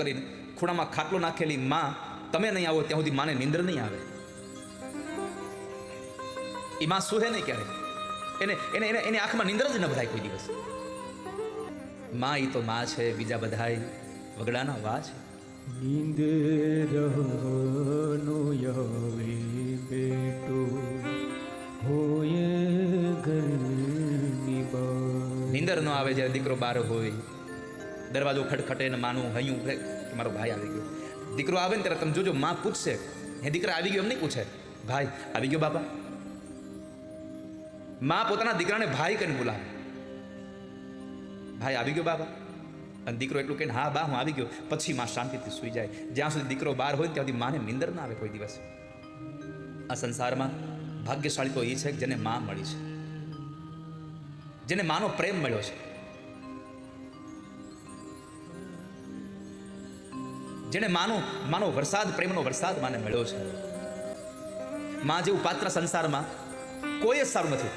કરીને ખૂણામાં ખાટલો નાખેલી માં તમે નહીં આવો ત્યાં સુધી માને નિંદ્ર નહીં આવે. એ માં સુહે નહીં ક્યારે, એને એને એને એની આંખમાં નિંદ્ર જ ન ભરાય કોઈ દિવસ. માં એ તો માં છે, બીજા બધાય વગડાના વા છે. નિંદરનો યવે બેટો હોય ઘરની બા. નિંદર ન આવે જ્યારે દીકરો બહાર હોય, દરવાજો ખટખટે ને માનું હૈયું કે મારો ભાઈ આવી ગયો. દીકરો આવે ને ત્યારે તમે જોજો માં પૂછશે, હે દીકરા આવી ગયો? એમ નહીં પૂછે, ભાઈ આવી ગયો બાપા. માં પોતાના દીકરાને ભાઈ કરીને બોલાવે, ભાઈ આવી ગયો બાપા. અને દીકરો એટલું કહીને હા બા હું આવી ગયો, પછી માં શાંતિથી સૂઈ જાય. જ્યાં સુધી દીકરો બહાર હોય ત્યાં સુધી માને નિંદર ના આવે કોઈ દિવસ. આ સંસારમાં ભાગ્યશાળી તો એ છે કે જેને માં મળી છે, જેને માનો પ્રેમ મળ્યો છે, જેને માનો વરસાદ, પ્રેમનો વરસાદ માને મળ્યો છે. માં જેવું પાત્ર સંસારમાં કોઈ જ સારું નથી.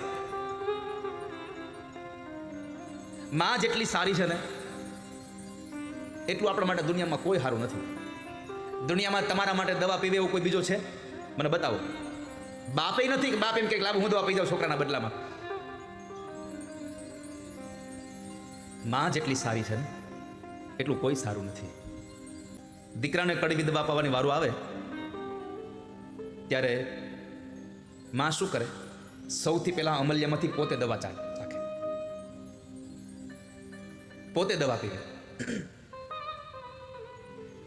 માં જેટલી સારી છે ને એટલું આપણા માટે દુનિયામાં કોઈ સારું નથી. દુનિયામાં તમારા માટે દવા પીવે એવો કોઈ બીજો છે? મને બતાવો. બાપે નથી કે બાપ એમ કે લાવ હું દવા પી જાઉં છોકરાના બદલામાં. માં જેટલી સારી છે ને એટલું કોઈ સારું નથી. દીકરાને કડવી દવા પાવાની વારો આવે ત્યારે માં શું કરે? સૌથી પહેલા અમલ્યમાંથી પોતે દવા ચાખે, પોતે દવા પીવે.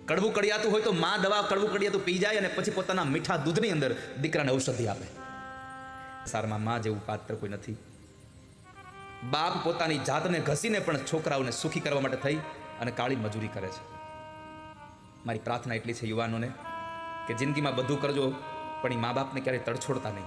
કડવું કડિયાતું હોય તો માં દવા કડવું કડિયાતું પી જાય અને પછી પોતાના મીઠા દૂધની અંદર દીકરાને ઔષધિ આપે. સારમાં માં જેવું પાત્ર કોઈ નથી. બાપ પોતાની જાતને ઘસીને પણ છોકરાઓને સુખી કરવા માટે થઈ અને કાળી મજૂરી કરે છે. મારી પ્રાર્થના એટલી છે યુવાનોને કે જિંદગીમાં બધું કરજો પણ એ મા બાપને ક્યારેય તડછોડતા નહીં.